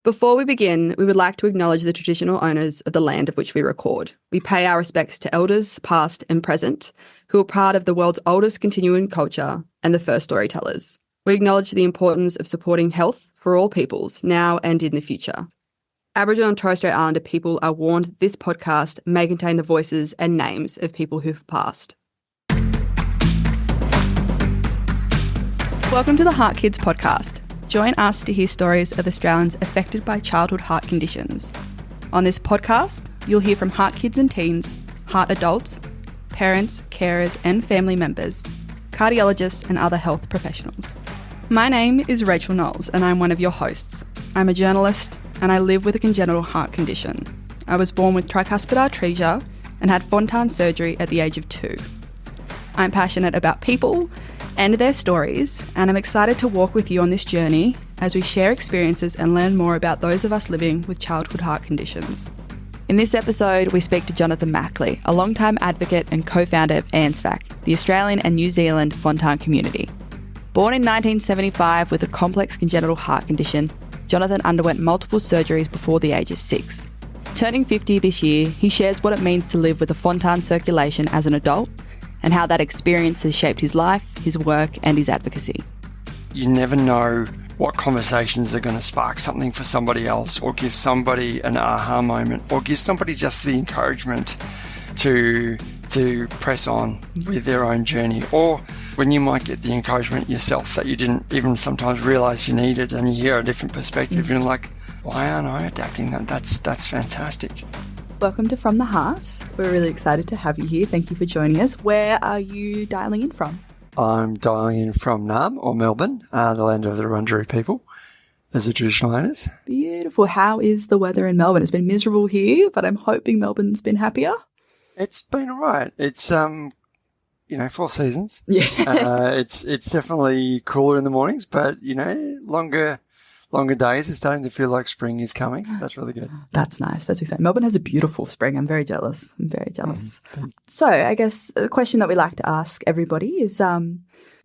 Before we begin, we would like to acknowledge the traditional owners of the land of which we record. We pay our respects to elders, past and present, who are part of the world's oldest continuing culture and the first storytellers. We acknowledge the importance of supporting health for all peoples, now and in the future. Aboriginal and Torres Strait Islander people are warned that this podcast may contain the voices and names of people who've passed. Welcome to the HeartKids podcast. Join us to hear stories of Australians affected by childhood heart conditions. On this podcast, you'll hear from heart kids and teens, heart adults, parents, carers and family members, cardiologists and other health professionals. My name is Rachel Knowles and I'm one of your hosts. I'm a journalist and I live with a congenital heart condition. I was born with tricuspid atresia and had Fontan surgery at the age of 2. I'm passionate about people and their stories, and I'm excited to walk with you on this journey as we share experiences and learn more about those of us living with childhood heart conditions. In this episode, we speak to Jonathan Mackley, a long-time advocate and co-founder of ANZFAC, the Australian and New Zealand Fontan community. Born in 1975 with a complex congenital heart condition, Jonathan underwent multiple surgeries before the age of 6. Turning 50 this year, he shares what it means to live with a Fontan circulation as an adult, and how that experience has shaped his life, his work and his advocacy. You never know what conversations are going to spark something for somebody else, or give somebody an aha moment, or give somebody just the encouragement to press on with their own journey, or when you might get the encouragement yourself that you didn't even sometimes realise you needed, and you hear a different perspective and you're like, why aren't I adapting that? That's fantastic. Welcome to From the Heart. We're really excited to have you here. Thank you for joining us. Where are you dialing in from? I'm dialing in from Narm, or Melbourne, the land of the Wurundjeri people, as the traditional owners. Beautiful. How is the weather in Melbourne? It's been miserable here, but I'm hoping Melbourne's been happier. It's been all right. It's, 4 seasons. Yeah. It's definitely cooler in the mornings, but, longer days are starting to feel like spring is coming, so that's really good. That's nice. That's exciting. Melbourne has a beautiful spring. I'm very jealous. Mm-hmm. So I guess a question that we like to ask everybody is,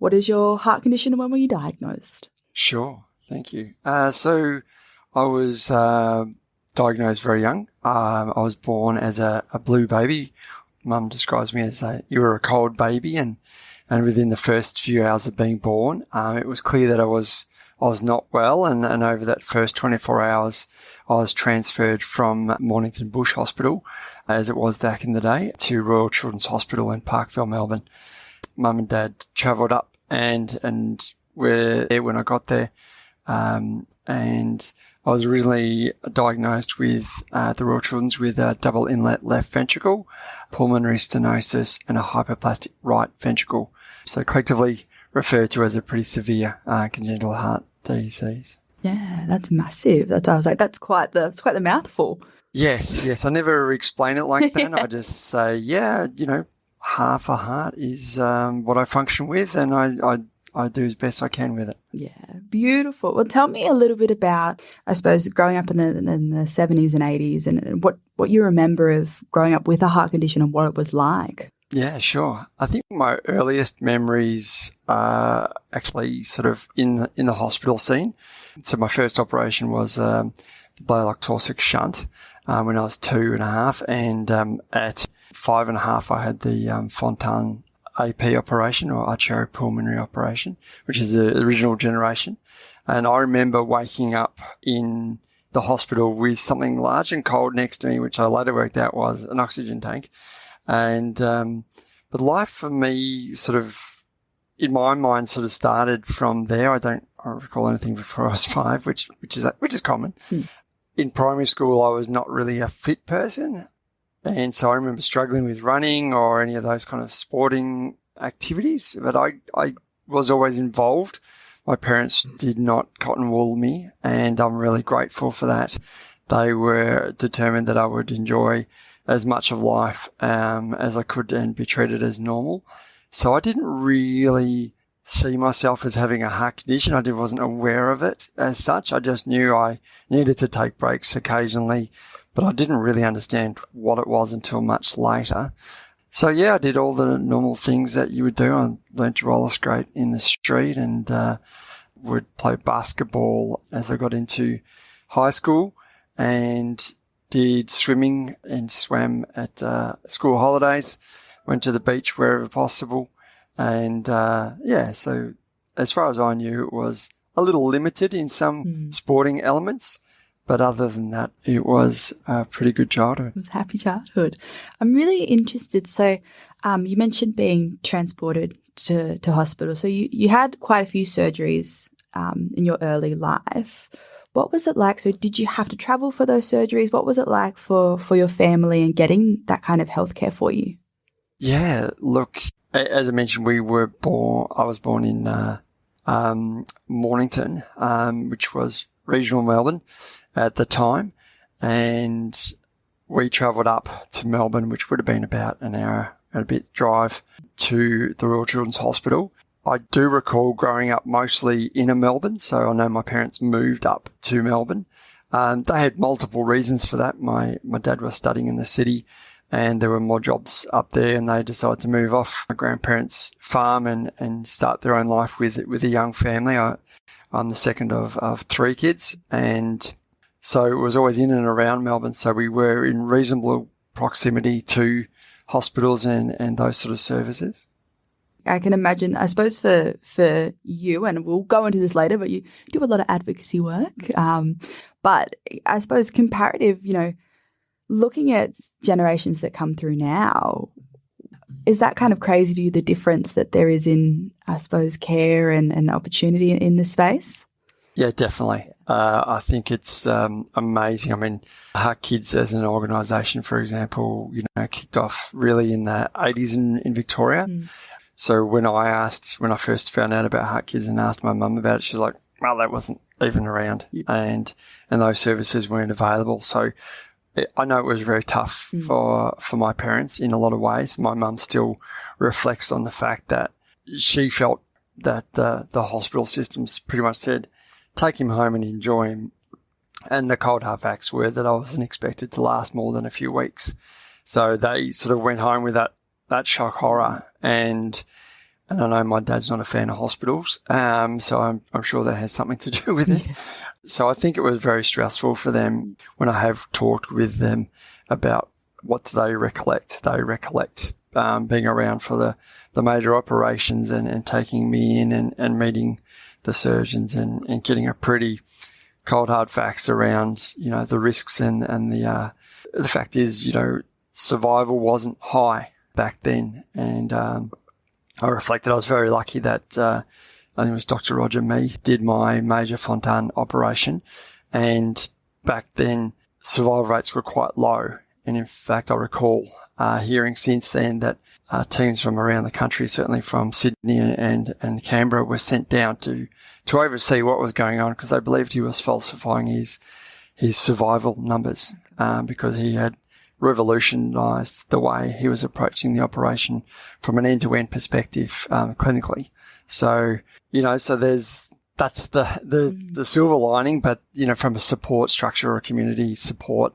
what is your heart condition and when were you diagnosed? Sure. Thank you. So I was diagnosed very young. I was born as a blue baby. Mum describes me as you were a cold baby, and within the first few hours of being born, it was clear that I was not well, and over that first 24 hours, I was transferred from Mornington Bush Hospital, as it was back in the day, to Royal Children's Hospital in Parkville, Melbourne. Mum and Dad travelled up and were there when I got there, and I was originally diagnosed with the Royal Children's with a double inlet left ventricle, pulmonary stenosis, and a hypoplastic right ventricle. So collectively referred to as a pretty severe congenital heart disease. Yeah, that's massive. That's quite the mouthful. Yes. I never explain it like that. I just say, half a heart is what I function with, and I do as best I can with it. Yeah, beautiful. Well, tell me a little bit about, I suppose, growing up in the 70s and 80s, and what you remember of growing up with a heart condition and what it was like. Yeah, sure. I think my earliest memories are actually sort of in the hospital scene. So my first operation was the Blaylock Torsic shunt when I was 2.5, and at 5.5 I had the Fontan AP operation, or arteriopulmonary operation, which is the original generation. And I remember waking up in the hospital with something large and cold next to me, which I later worked out was an oxygen tank. And but life for me sort of, in my mind, sort of started from there. I don't recall anything before I was 5, which is common. In primary school, I was not really a fit person, and so I remember struggling with running or any of those kind of sporting activities. But I was always involved. My parents did not cotton wool me, and I'm really grateful for that. They were determined that I would enjoy as much of life as I could and be treated as normal. So I didn't really see myself as having a heart condition. I wasn't aware of it as such. I just knew I needed to take breaks occasionally, but I didn't really understand what it was until much later. So yeah, I did all the normal things that you would do. I learned to roller skate in the street and would play basketball as I got into high school and did swimming and swam at school holidays, went to the beach wherever possible. And so as far as I knew, it was a little limited in some sporting elements. But other than that, it was a pretty good childhood. It was a happy childhood. I'm really interested. So you mentioned being transported to hospital. So you had quite a few surgeries in your early life. What was it like? So did you have to travel for those surgeries? What was it like for your family and getting that kind of healthcare for you? Yeah, look, as I mentioned, I was born in Mornington, which was regional Melbourne at the time, and we travelled up to Melbourne, which would have been about an hour and a bit drive to the Royal Children's Hospital. I do recall growing up mostly in Melbourne, so I know my parents moved up to Melbourne. They had multiple reasons for that. My dad was studying in the city, and there were more jobs up there, and they decided to move off my grandparents' farm and start their own life with a young family. I'm the second of three kids, and so it was always in and around Melbourne. So we were in reasonable proximity to hospitals and those sort of services. I can imagine, I suppose for you, and we'll go into this later, but you do a lot of advocacy work. But I suppose comparative, looking at generations that come through now, is that kind of crazy to you, the difference that there is in, I suppose, care and opportunity in this space? Yeah, definitely. I think it's amazing. I mean, HeartKids as an organisation, for example, kicked off really in the 80s in Victoria. So when I first found out about HeartKids and asked my mum about it, she's like, well, that wasn't even around, and those services weren't available. So I know it was very tough for my parents in a lot of ways. My mum still reflects on the fact that she felt that the hospital systems pretty much said, take him home and enjoy him. And the cold hard facts were that I wasn't expected to last more than a few weeks. So they sort of went home with that shock horror. And I know my dad's not a fan of hospitals, so I'm sure that has something to do with it. So I think it was very stressful for them. When I have talked with them about what do they recollect, being around for the major operations and taking me in and meeting the surgeons and getting a pretty cold hard facts around, the risks and the fact is, survival wasn't high back then. And I reflected I was very lucky that I think it was Dr. Roger Mee did my major Fontan operation, and back then survival rates were quite low. And in fact, I recall hearing since then that teams from around the country, certainly from Sydney and Canberra, were sent down to oversee what was going on because they believed he was falsifying his survival numbers because he had revolutionised the way he was approaching the operation from an end-to-end perspective clinically. So, so that's the silver lining, but, from a support structure or a community support,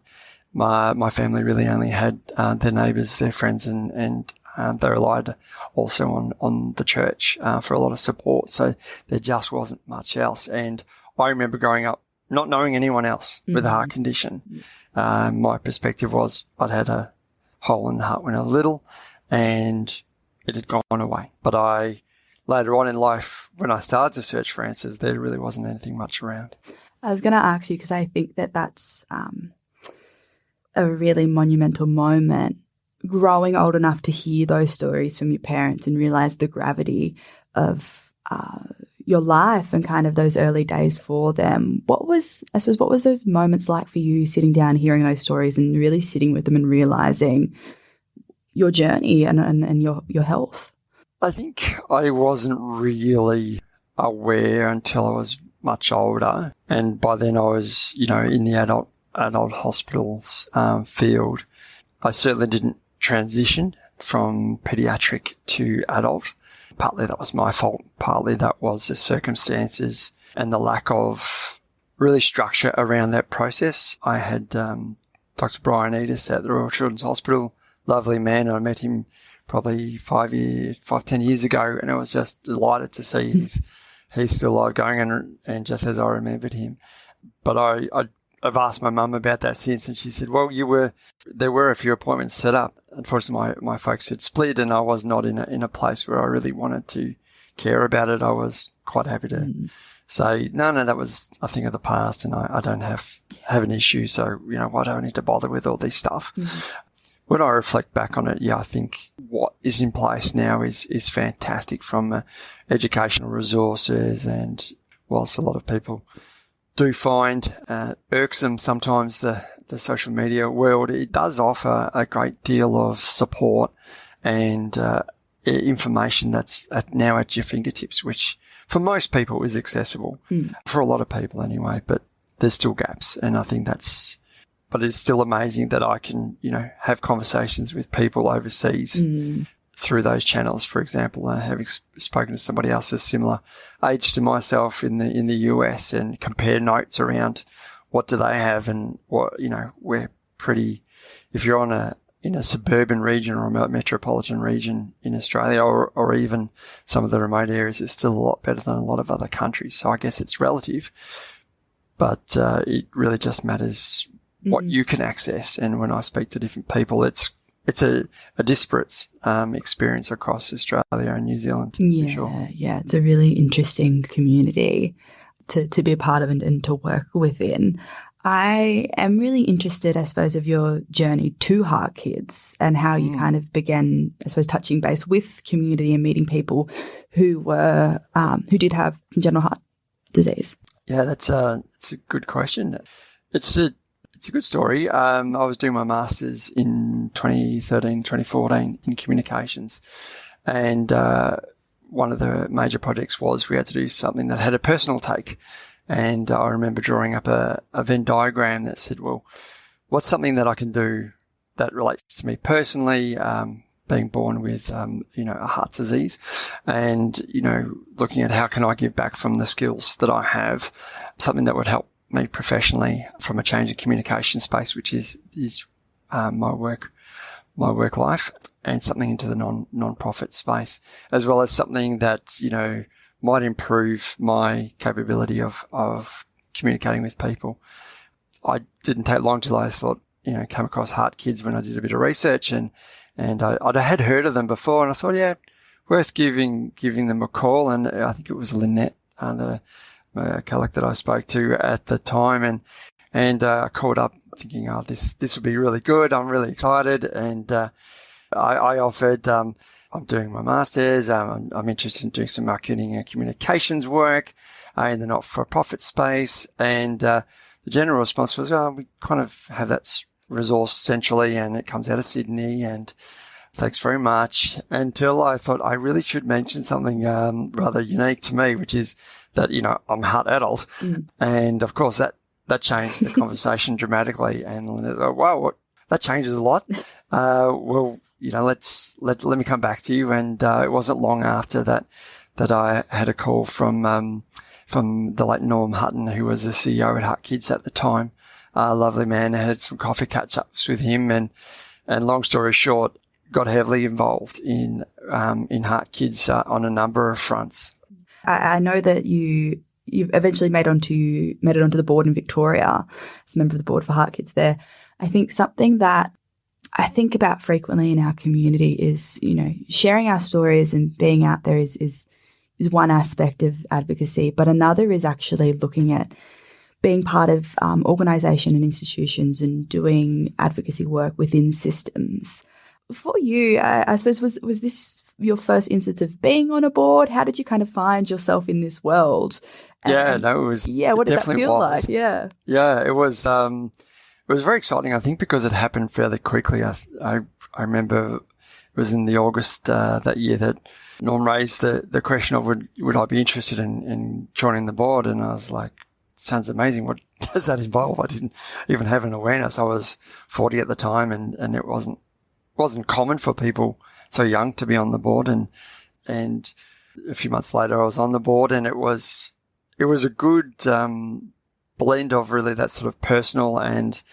my family really only had their neighbours, their friends, and they relied also on the church for a lot of support. So there just wasn't much else. And I remember growing up not knowing anyone else with a heart condition. My perspective was I'd had a hole in the heart when I was little and it had gone away. But later on in life, when I started to search for answers, there really wasn't anything much around. I was going to ask you because I think that's a really monumental moment, growing old enough to hear those stories from your parents and realise the gravity of your life and kind of those early days for them. What was those moments like for you, sitting down, hearing those stories and really sitting with them and realising your journey and your health? I think I wasn't really aware until I was much older. And by then I was, in the adult hospitals field. I certainly didn't transition from pediatric to adult. Partly that was my fault. Partly that was the circumstances and the lack of really structure around that process. I had Dr. Brian Edis at the Royal Children's Hospital, lovely man, and I met him probably 10 years ago, and I was just delighted to see he's still alive going and just as I remembered him. But I I've asked my mum about that since, and she said, well, there were a few appointments set up. Unfortunately, my folks had split, and I was not in a place where I really wanted to care about it. I was quite happy to say, no, that was a thing of the past, and I don't have an issue, so, why do I need to bother with all this stuff? When I reflect back on it, I think what is in place now is fantastic from educational resources, and whilst a lot of people do find irksome sometimes the social media world, it does offer a great deal of support and information that's now at your fingertips, which for most people is accessible, for a lot of people anyway, but there's still gaps. And I think but it's still amazing that I can, have conversations with people overseas through those channels. For example, having spoken to somebody else of similar age to myself in the US, and compare notes around what do they have, and what, we're pretty, if you're in a suburban region or a metropolitan region in Australia, or even some of the remote areas, it's still a lot better than a lot of other countries. So I guess it's relative, but it really just matters what you can access. And when I speak to different people, it's a disparate experience across Australia and New Zealand. Yeah, for sure. Yeah, it's a really interesting community to be a part of and to work within. I am really interested, I suppose, of your journey to HeartKids and how you kind of began, I suppose, touching base with community and meeting people who did have congenital heart disease. Yeah, that's a good question. It's a good story. I was doing my master's in 2013, 2014 in communications, and one of the major projects was we had to do something that had a personal take. And I remember drawing up a Venn diagram that said, well, what's something that I can do that relates to me personally, being born with, a heart disease, and, looking at how can I give back from the skills that I have, something that would help me professionally from a change in communication space, which is my work life, and something into the non-profit space, as well as something that, might improve my capability of communicating with people. I didn't take long till I thought, came across HeartKids when I did a bit of research, and I had heard of them before, and I thought, worth giving them a call. And I think it was Lynette, the colleague that I spoke to at the time, and I called up thinking, this would be really good. I'm really excited, and I offered. I'm doing my master's. I'm interested in doing some marketing and communications work in the not-for-profit space. And the general response was, we kind of have that resource centrally, and it comes out of Sydney, and thanks very much. Until I thought I really should mention something rather unique to me, which is that, I'm heart adult. And, of course, that changed the conversation dramatically. And wow, that changes a lot. Well, let me come back to you. And it wasn't long after that I had a call from the late Norm Hutton, who was the CEO at HeartKids at the time. Lovely man. I had some coffee catch-ups with him, and long story short, got heavily involved in HeartKids on a number of fronts. I know that you've eventually made it onto the board in Victoria as a member of the board for HeartKids there. I think something that I think about frequently in our community is, sharing our stories and being out there is one aspect of advocacy, but another is actually looking at being part of organisation and institutions and doing advocacy work within systems. For you, I suppose, was this your first instance of being on a board? How did you kind of find yourself in this world? It was. Yeah, what did that feel like? Yeah, it was. It was very exciting, I think, because it happened fairly quickly. I remember it was in the August that year that Norm raised the question of would I be interested in joining the board, and I was like, sounds amazing. What does that involve? I didn't even have an awareness. I was 40 at the time, and it wasn't common for people so young to be on the board. And a few months later, I was on the board, and it was a good blend of really that sort of personal and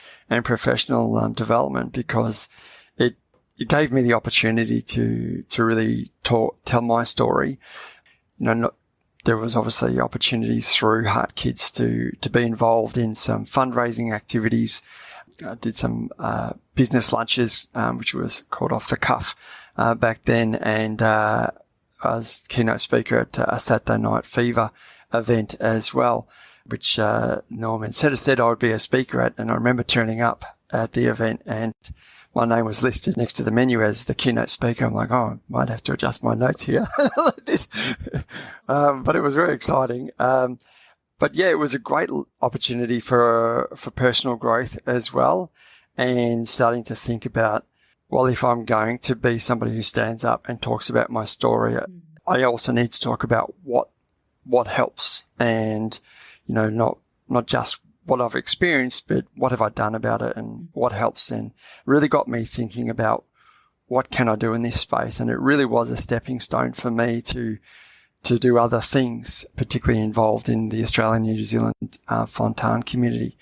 professional development, because it gave me the opportunity to really tell my story. There there was obviously opportunities through HeartKids to be involved in some fundraising activities. I did some business lunches, which was called Off the Cuff back then, and I was keynote speaker at a Saturday Night Fever event as well, which Norman said I would be a speaker at, and I remember turning up at the event and my name was listed next to the menu as the keynote speaker. I'm like, I might have to adjust my notes here. But it was very exciting. But yeah, it was a great opportunity for personal growth as well, and starting to think about, well, if I'm going to be somebody who stands up and talks about my story, I also need to talk about what helps, and not just what I've experienced, but what have I done about it and what helps. And really got me thinking about what can I do in this space. And it really was a stepping stone for me to do other things, particularly involved in the Australian New Zealand Fontan community,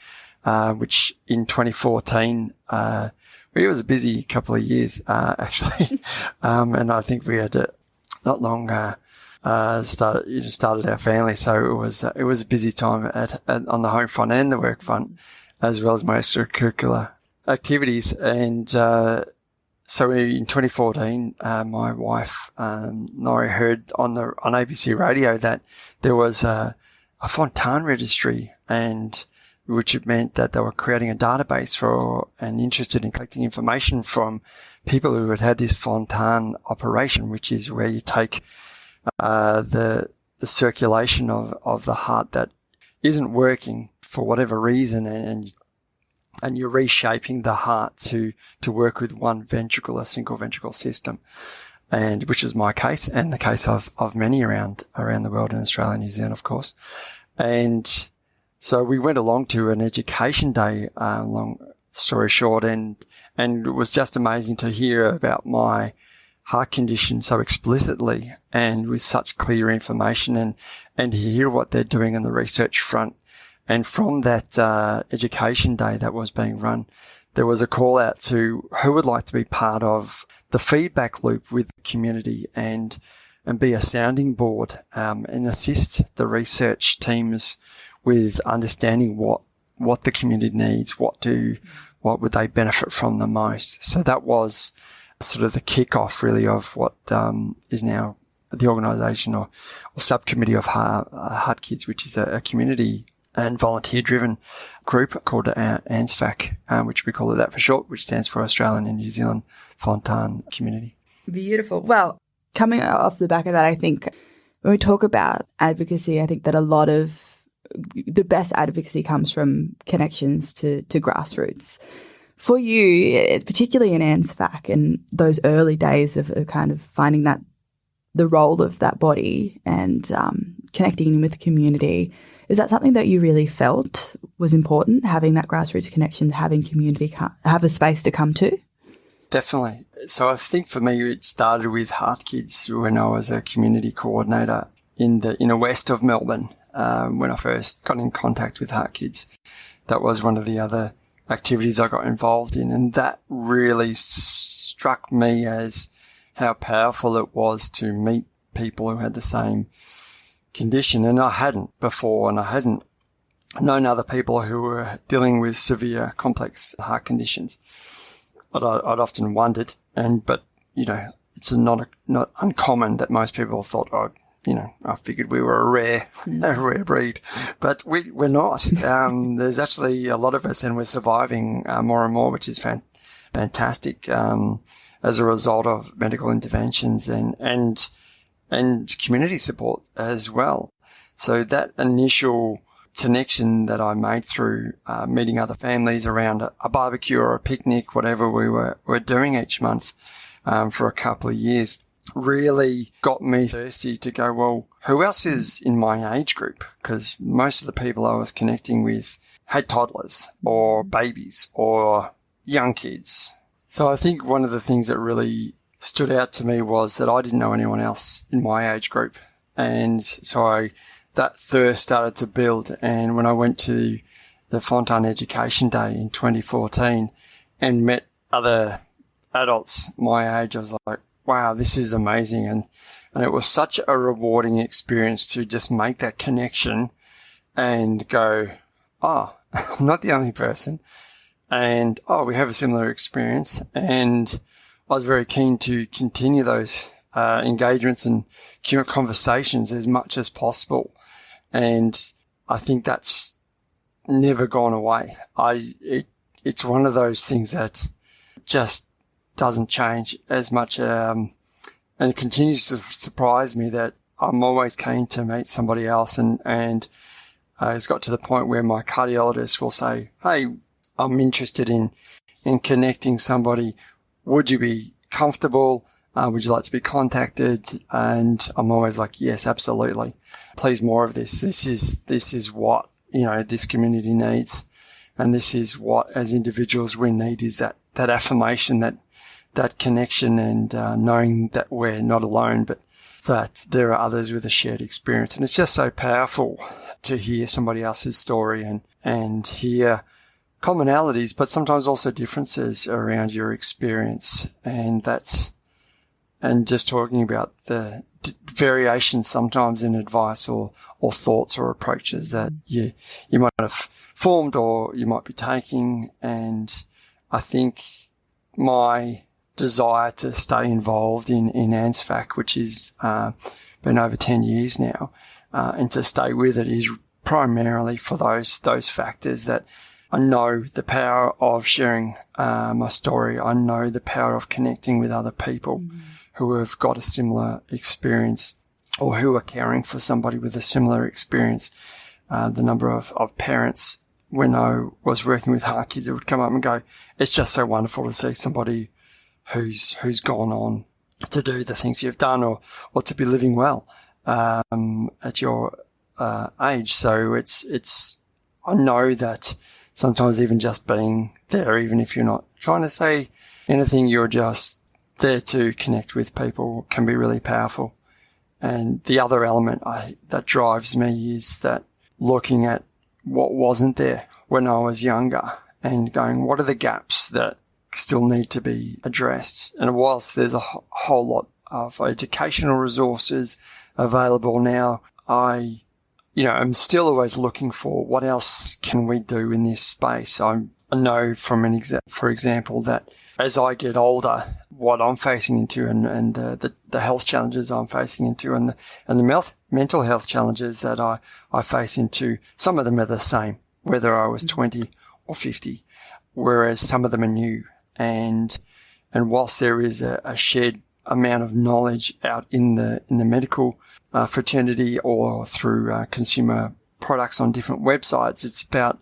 which in 2014, it was a busy couple of years, actually. And I think we had not long started our family, so it was a busy time on the home front and the work front, as well as my extracurricular activities. And so in 2014, my wife and I heard on ABC radio that there was a Fontan registry, and which meant that they were creating a database and interested in collecting information from people who had had this Fontan operation, which is where you take the circulation of the heart that isn't working for whatever reason, and you're reshaping the heart to work with one ventricle, a single ventricle system, and which is my case and the case of many around the world, in Australia and New Zealand, of course. And so we went along to an education day, long story short, and it was just amazing to hear about my heart condition so explicitly and with such clear information, and to hear what they're doing on the research front. And from that education day that was being run, there was a call out to who would like to be part of the feedback loop with the community and be a sounding board, and assist the research teams with understanding what the community needs, what would they benefit from the most. So that was sort of the kick-off, really, of what is now the organisation or subcommittee of HeartKids, which is a community and volunteer-driven group called ANZFAC, which we call it that for short, which stands for Australian and New Zealand Fontan Community. Beautiful. Well, coming off the back of that, I think when we talk about advocacy, I think that a lot of the best advocacy comes from connections to grassroots. For you, particularly in ANZFAC and those early days of kind of finding that the role of that body and connecting with the community, is that something that you really felt was important, having that grassroots connection, having community have a space to come to? Definitely. So I think for me, it started with HeartKids when I was a community coordinator in the inner west of Melbourne. When I first got in contact with HeartKids, that was one of the other activities I got involved in, and that really struck me as how powerful it was to meet people who had the same condition. And I hadn't before, and I hadn't known other people who were dealing with severe, complex heart conditions. But I'd often wondered, but it's not uncommon that most people thought, I figured we were a rare breed, but we're not. There's actually a lot of us, and we're surviving more and more, which is fantastic, as a result of medical interventions and community support as well. So that initial connection that I made through meeting other families around a barbecue or a picnic, whatever we were doing each month for a couple of years, really got me thirsty to go, well, who else is in my age group? Because most of the people I was connecting with had toddlers or babies or young kids. So I think one of the things that really stood out to me was that I didn't know anyone else in my age group. And so that thirst started to build. And when I went to the Fontan Education Day in 2014 and met other adults my age, I was like, wow, this is amazing. And And it was such a rewarding experience to just make that connection and go, oh, I'm not the only person. And, oh, we have a similar experience. And I was very keen to continue those engagements and conversations as much as possible. And I think that's never gone away. It's one of those things that just doesn't change as much. And it continues to surprise me that I'm always keen to meet somebody else. And it's got to the point where my cardiologist will say, hey, I'm interested in connecting somebody. Would you be comfortable? Would you like to be contacted? And I'm always like, yes, absolutely. Please, more of this. This is what, this community needs. And this is what, as individuals, we need, is that affirmation, that connection, and knowing that we're not alone, but that there are others with a shared experience. And it's just so powerful to hear somebody else's story and hear commonalities, but sometimes also differences around your experience. And just talking about the variations sometimes in advice or thoughts or approaches that you might have formed or you might be taking. And I think my desire to stay involved in ANZFAC, which has been over 10 years now, and to stay with it is primarily for those factors that I know the power of sharing my story. I know the power of connecting with other people who have got a similar experience or who are caring for somebody with a similar experience. The number of parents, when I was working with HeartKids, it would come up and go, it's just so wonderful to see somebody who's gone on to do the things you've done or to be living well at your age. So it's I know that sometimes even just being there, even if you're not trying to say anything, you're just there to connect with people, can be really powerful. And the other element that drives me is that looking at what wasn't there when I was younger and going, what are the gaps that still need to be addressed? And whilst there's a whole lot of educational resources available now, I'm still always looking for what else can we do in this space. I know for example, that as I get older, what I'm facing into and the health challenges I'm facing into and the mental health challenges that I face into, some of them are the same, whether I was 20 or 50, whereas some of them are new. And whilst there is a shared amount of knowledge out in the medical fraternity or through consumer products on different websites, it's about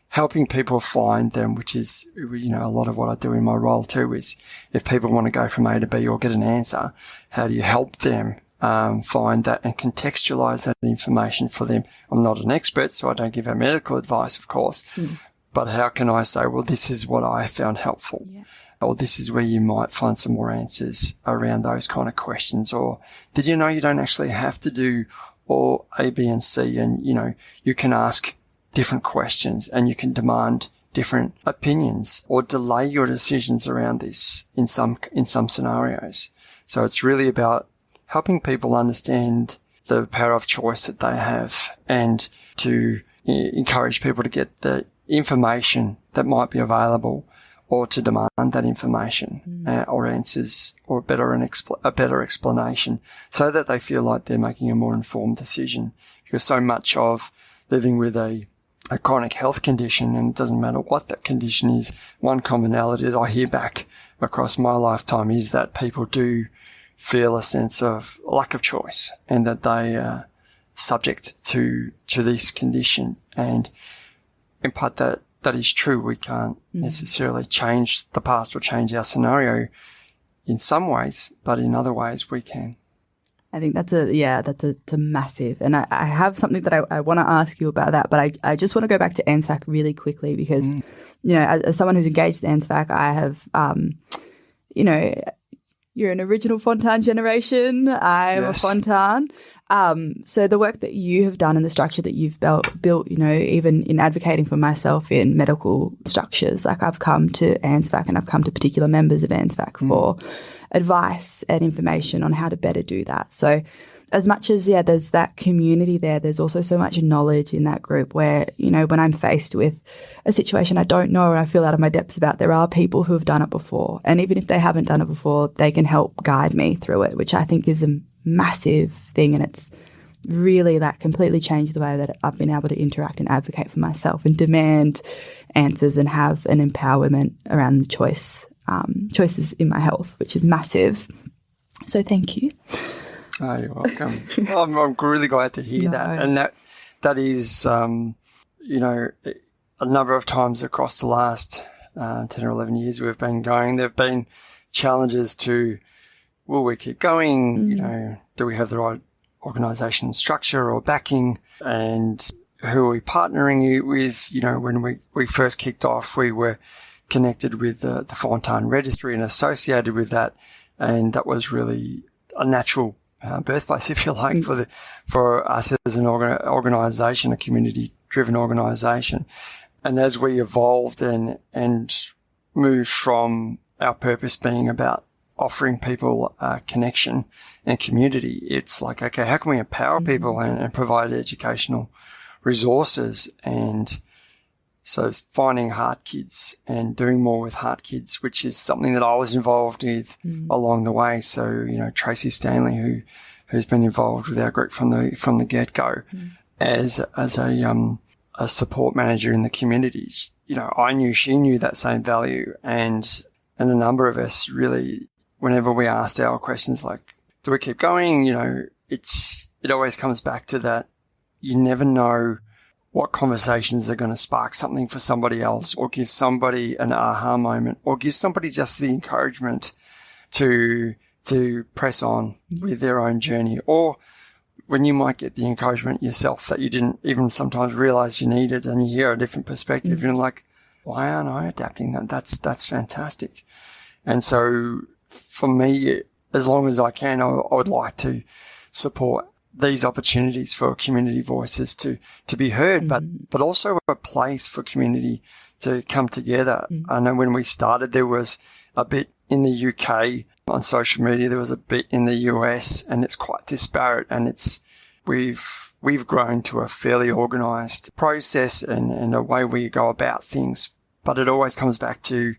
helping people find them, which is, a lot of what I do in my role too, is if people want to go from A to B or get an answer, how do you help them find that and contextualize that information for them? I'm not an expert, so I don't give out medical advice, of course, but how can I say, well, this is what I found helpful, or this is where you might find some more answers around those kind of questions, or did you know you don't actually have to do all A, B, and C, and, you can ask different questions and you can demand different opinions or delay your decisions around this in some scenarios. So it's really about helping people understand the power of choice that they have and to encourage people to get the information that might be available or to demand that information or answers or a better explanation so that they feel like they're making a more informed decision. Because so much of living with a chronic health condition, and it doesn't matter what that condition is, one commonality that I hear back across my lifetime is that people do feel a sense of lack of choice and that they are subject to this condition. And in part that is true. We can't necessarily change the past or change our scenario in some ways, but in other ways we can. I think that's a massive, and I have something that I want to ask you about that, but I just want to go back to ANZFAC really quickly because, as someone who's engaged in ANZFAC, I have, you're an original Fontan generation. I'm a Fontan. So the work that you have done and the structure that you've built, even in advocating for myself in medical structures, like I've come to ANZFAC and I've come to particular members of ANZFAC for advice and information on how to better do that. So as much as, there's that community there, there's also so much knowledge in that group where, when I'm faced with a situation I don't know or I feel out of my depths about, there are people who have done it before. And even if they haven't done it before, they can help guide me through it, which I think is a massive thing. And it's really that completely changed the way that I've been able to interact and advocate for myself and demand answers and have an empowerment around the choices in my health, which is massive. So thank you. Oh, you're welcome. I'm really glad to hear that. And that is, a number of times across the last 10 or 11 years we've been going, there have been challenges to, will we keep going? Do we have the right organisation structure or backing? And who are we partnering with? When we first kicked off, we were connected with the Fontan registry and associated with that. And that was really a natural birthplace, if you like, for us as an organisation, a community-driven organisation. And as we evolved and moved from our purpose being about offering people connection and community, it's like, okay, how can we empower people and provide educational resources? And so finding HeartKids and doing more with HeartKids, which is something that I was involved with along the way. So, Tracy Stanley, who's been involved with our group from the get-go as a support manager in the communities. I knew she knew that same value, and a number of us really, whenever we asked our questions like, do we keep going? It always comes back to that. You never know what conversations are going to spark something for somebody else, or give somebody an aha moment, or give somebody just the encouragement to press on with their own journey. Or when you might get the encouragement yourself that you didn't even sometimes realize you needed, and you hear a different perspective, and you're like, why aren't I adapting that? That's fantastic. And so for me, as long as I can, I would like to support these opportunities for community voices to be heard, but also a place for community to come together. I know when we started, there was a bit in the UK on social media, there was a bit in the US, and it's quite disparate, and we've grown to a fairly organised process and a way we go about things. But it always comes back to,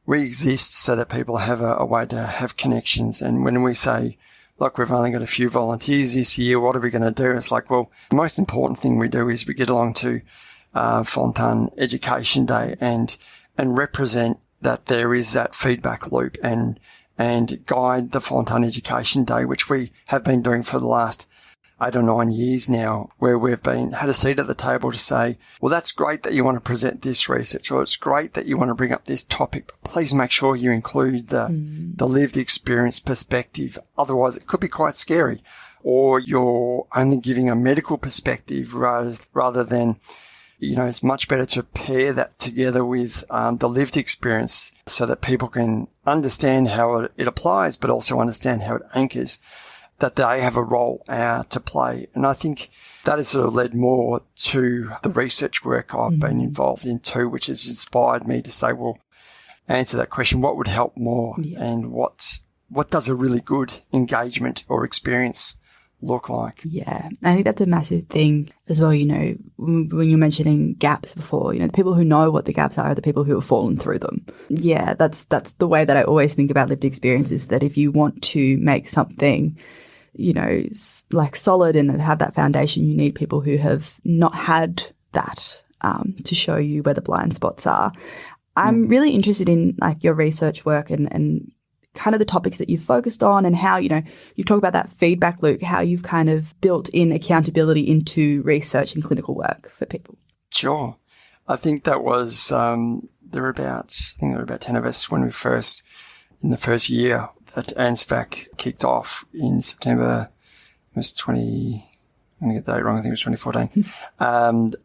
we exist so that people have a way to have connections. And when we say, look, we've only got a few volunteers this year, what are we going to do? It's like, well, the most important thing we do is we get along to Fontan Education Day and represent that there is that feedback loop and guide the Fontan Education Day, which we have been doing for the last 8 or 9 years now, where we've had a seat at the table to say, well, that's great that you want to present this research, or it's great that you want to bring up this topic, but please make sure you include the lived experience perspective. Otherwise, it could be quite scary. Or you're only giving a medical perspective rather than, it's much better to pair that together with the lived experience so that people can understand how it applies, but also understand how it anchors, that they have a role to play. And I think that has sort of led more to the research work I've been involved in too, which has inspired me to say, well, answer that question, what would help more? Yeah. And what does a really good engagement or experience look like? Yeah, I think that's a massive thing as well. When you're mentioning gaps before, the people who know what the gaps are the people who have fallen through them. Yeah, that's the way that I always think about lived experience, is that if you want to make something like solid and have that foundation, you need people who have not had that to show you where the blind spots are. I'm really interested in like your research work and kind of the topics that you've focused on, and how, you've talked about that feedback loop, how you've kind of built in accountability into research and clinical work for people. Sure. I think that was, there were about 10 of us when in the first year that ANZFAC kicked off in September. It was I'm going to get the date wrong, I think it was 2014.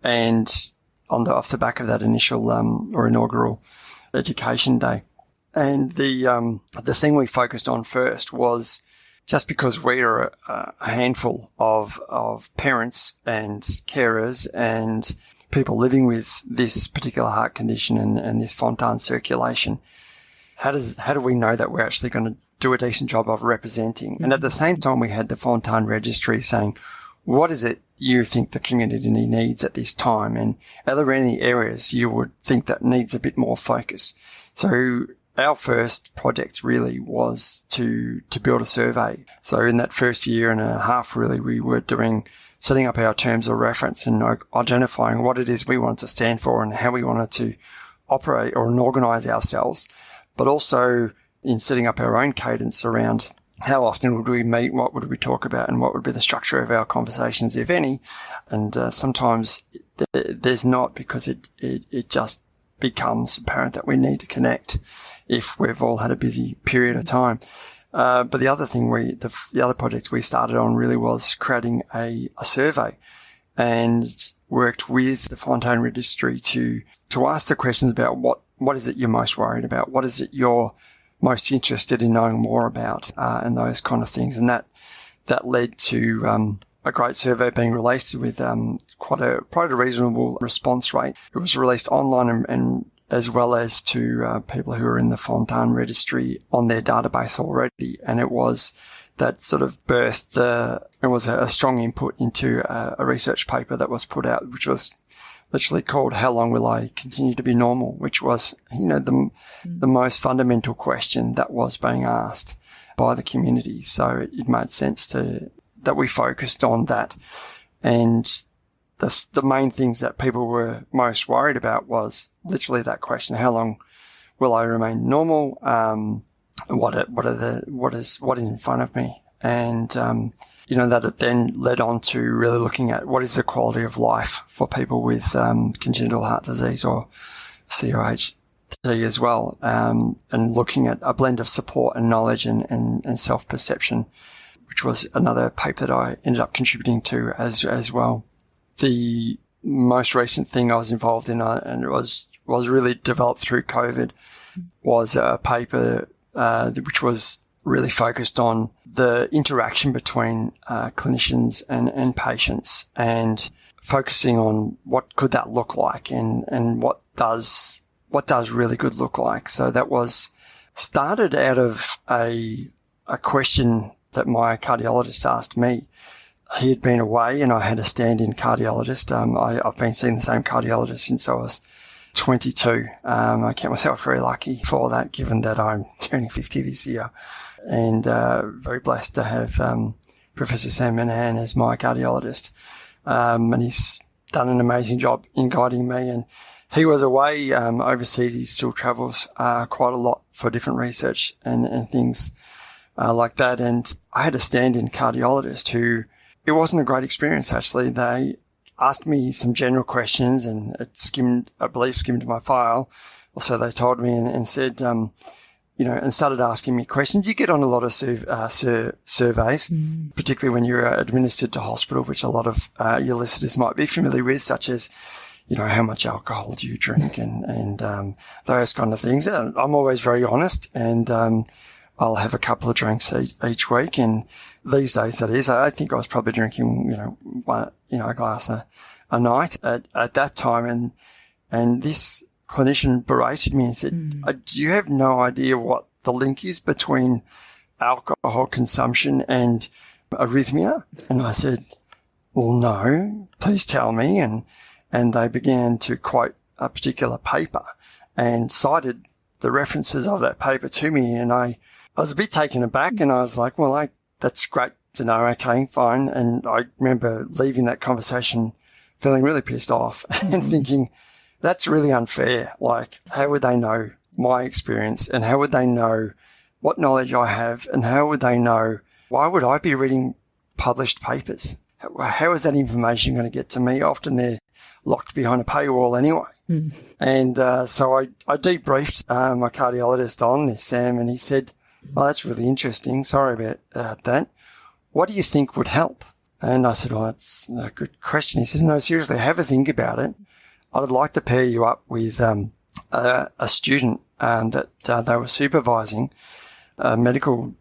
And off the back of that initial or inaugural Education Day. And the thing we focused on first was, just because we are a handful of parents and carers and people living with this particular heart condition and this Fontan circulation, how do we know that we're actually going to do a decent job of representing. And at the same time, we had the Fontan registry saying, what is it you think the community needs at this time? And are there any areas you would think that needs a bit more focus? So our first project really was to build a survey. So in that first year and a half, really, we were setting up our terms of reference and identifying what it is we wanted to stand for and how we wanted to operate or organise ourselves, but also in setting up our own cadence around how often would we meet, what would we talk about, and what would be the structure of our conversations, if any. And sometimes there's not, because it just becomes apparent that we need to connect if we've all had a busy period of time. But the other thing the other project we started on really was creating a survey, and worked with the Fontan registry to ask the questions about what is it you're most worried about, what is it you're most interested in knowing more about, and those kind of things. And that led to a great survey being released with quite a reasonable response rate. It was released online and as well as to people who are in the Fontan registry on their database already. And it was that sort of birthed, it was a strong input into a research paper that was put out, which was literally called "How Long Will I Continue to Be Normal?", which was, the most fundamental question that was being asked by the community. So it made sense that we focused on that. And the main things that people were most worried about was literally that question: how long will I remain normal? What is in front of me? And that it then led on to really looking at what is the quality of life for people with congenital heart disease or COHD as well, and looking at a blend of support and knowledge and self-perception, which was another paper that I ended up contributing to as well. The most recent thing I was involved in, and it was really developed through COVID, was a paper which was really focused on the interaction between clinicians and patients, and focusing on what could that look like, and what does really good look like. So that was started out of a question that my cardiologist asked me. He had been away and I had a stand-in cardiologist. I've been seeing the same cardiologist since I was 22. I count myself very lucky for that, given that I'm turning 50 this year, and very blessed to have Professor Sam Minahan as my cardiologist. And he's done an amazing job in guiding me. And he was away overseas. He still travels quite a lot for different research and things like that. And I had a stand-in cardiologist who, it wasn't a great experience, actually. They asked me some general questions, and it skimmed my file. Also, they told me and said, and started asking me questions. You get on a lot of surveys, particularly when you're administered to hospital, which a lot of your listeners might be familiar with, such as, how much alcohol do you drink and those kind of things. And I'm always very honest, and I'll have a couple of drinks each week. And these days, that is, I think I was probably drinking, a glass a night at that time. And this clinician berated me and said, do you have no idea what the link is between alcohol consumption and arrhythmia? And I said, well, no, please tell me. And they began to quote a particular paper and cited the references of that paper to me. And I was a bit taken aback, and I was like, well, that's great to know. Okay, fine. And I remember leaving that conversation feeling really pissed off and thinking, that's really unfair. Like, how would they know my experience, and how would they know what knowledge I have, and how would they know, why would I be reading published papers? How is that information going to get to me? Often they're locked behind a paywall anyway. And so I debriefed my cardiologist on this, Sam, and he said, well, that's really interesting. Sorry about that. What do you think would help? And I said, well, that's a good question. He said, no, seriously, have a think about it. I would like to pair you up with a student that they were supervising, a medical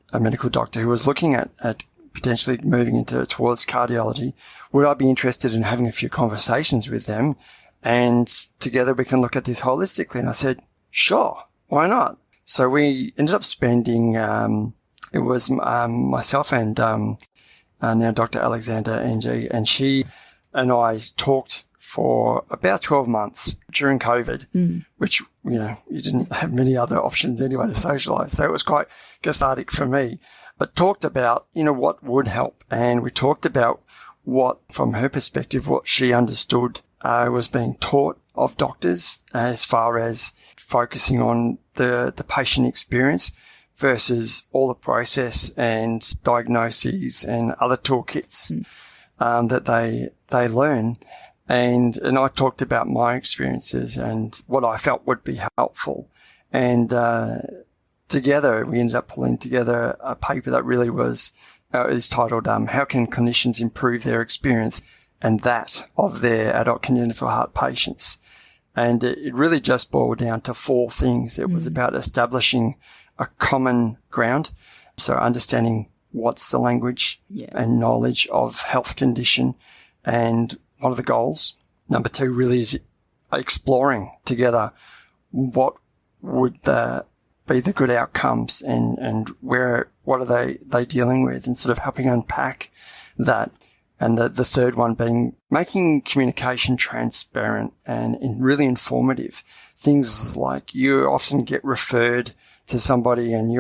doctor who was looking at potentially moving towards cardiology. Would I be interested in having a few conversations with them, and together we can look at this holistically? And I said, sure, why not? So we ended up spending it was myself and now Dr. Alexander NG, and she and I talked for about 12 months during COVID, which, you didn't have many other options anyway to socialise. So it was quite cathartic for me, but talked about, what would help. And we talked about what, from her perspective, what she understood was being taught of doctors as far as focusing on the patient experience versus all the process and diagnoses and other toolkits that they learn. And I talked about my experiences and what I felt would be helpful. And together, we ended up pulling together a paper that really is titled, How Can Clinicians Improve Their Experience and That of Their Adult Congenital Heart Patients? And it really just boiled down to 4 things. It was about establishing a common ground, so understanding what's the language and knowledge of health condition and what are the goals. Number 2 really is exploring together what would be the good outcomes and what are they dealing with, and sort of helping unpack that. And the third one being making communication transparent and really informative. Things like you often get referred to somebody and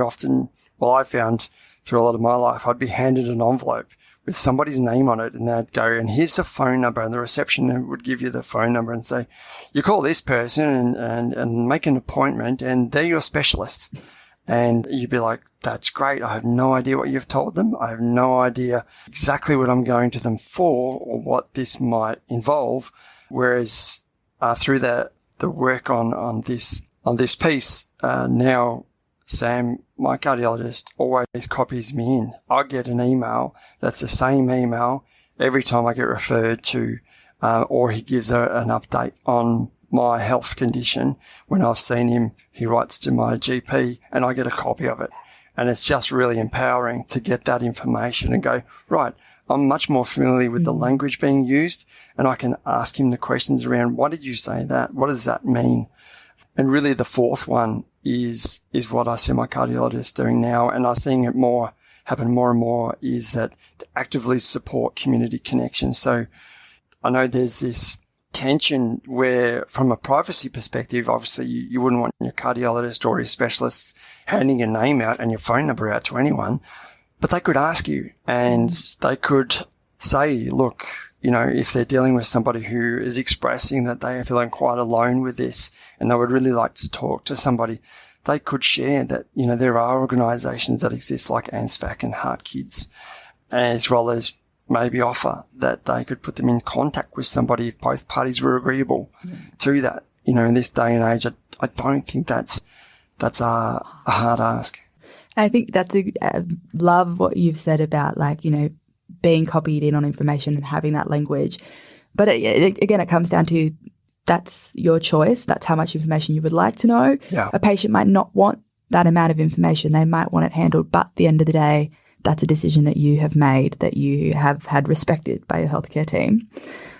I found through a lot of my life, I'd be handed an envelope with somebody's name on it, and they'd go, and here's the phone number, and the reception would give you the phone number and say, you call this person and make an appointment, and they're your specialist. And you'd be like, that's great. I have no idea what you've told them. I have no idea exactly what I'm going to them for or what this might involve. Whereas through the work on this piece, now Sam, my cardiologist, always copies me in. I get an email that's the same email every time I get referred to, or he gives an update on my health condition. When I've seen him, he writes to my GP and I get a copy of it. And it's just really empowering to get that information and go, right, I'm much more familiar with the language being used, and I can ask him the questions around, why did you say that? What does that mean? And really the fourth one is what I see my cardiologist doing now, and I'm seeing it happen more and more, is that to actively support community connection. So I know there's this tension where, from a privacy perspective, obviously you wouldn't want your cardiologist or your specialist handing your name out and your phone number out to anyone, but they could ask you and they could say, look, if they're dealing with somebody who is expressing that they are feeling quite alone with this and they would really like to talk to somebody, they could share that, there are organisations that exist like ANZFAC and HeartKids, as well as maybe offer that they could put them in contact with somebody if both parties were agreeable to that. In this day and age, I don't think that's a hard ask. I think I love what you've said about, being copied in on information and having that language. But again, it comes down to that's your choice. That's how much information you would like to know. Yeah. A patient might not want that amount of information. They might want it handled. But at the end of the day, that's a decision that you have made, that you have had respected by your healthcare team.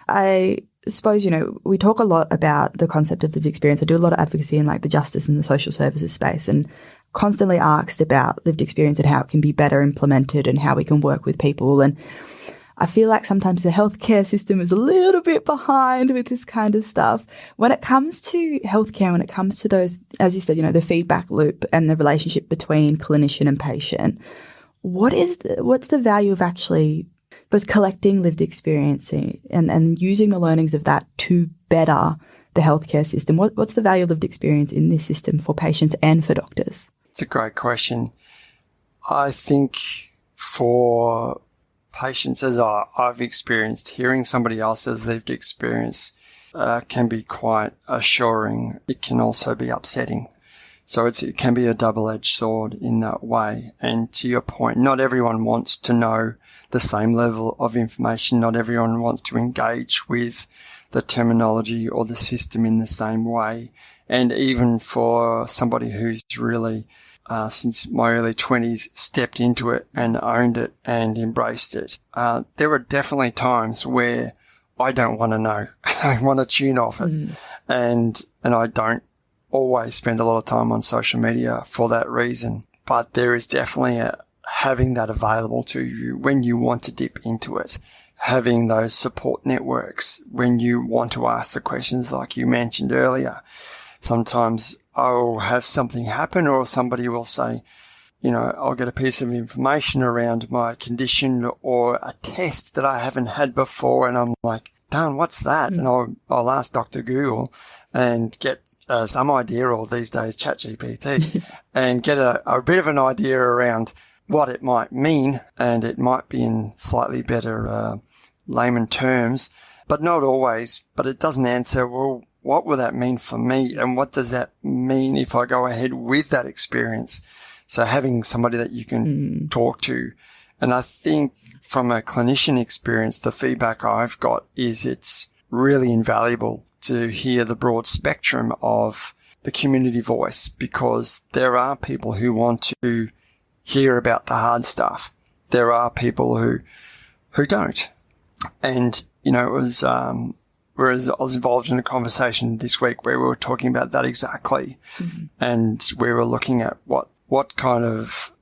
I suppose, we talk a lot about the concept of lived experience. I do a lot of advocacy in the justice and the social services space, and constantly asked about lived experience and how it can be better implemented and how we can work with people. And I feel like sometimes the healthcare system is a little bit behind with this kind of stuff. When it comes to healthcare, when it comes to those, as you said, the feedback loop and the relationship between clinician and patient, what's the value of actually collecting lived experience and using the learnings of that to better the healthcare system? What's the value of lived experience in this system for patients and for doctors? It's a great question. I think for patients, as I've experienced, hearing somebody else's lived experience can be quite assuring. It can also be upsetting. So it can be a double-edged sword in that way. And to your point, not everyone wants to know the same level of information. Not everyone wants to engage with the terminology or the system in the same way. And even for somebody who's really, since my early 20s, stepped into it and owned it and embraced it, there are definitely times where I don't want to know. I want to tune off it. And I don't always spend a lot of time on social media for that reason. But there is definitely having that available to you when you want to dip into it, having those support networks when you want to ask the questions like you mentioned earlier. Sometimes I'll have something happen or somebody will say, I'll get a piece of information around my condition or a test that I haven't had before, and I'm like, darn, what's that? And I'll ask Dr. Google and get some idea, or these days ChatGPT, and get a bit of an idea around what it might mean, and it might be in slightly better layman terms, but not always. But it doesn't answer, well, what will that mean for me, and what does that mean if I go ahead with that experience? So having somebody that you can talk to. And I think from a clinician experience, the feedback I've got is it's really invaluable to hear the broad spectrum of the community voice, because there are people who want to hear about the hard stuff. There are people who don't. And, it was, whereas I was involved in a conversation this week where we were talking about that exactly. And we were looking at what kind of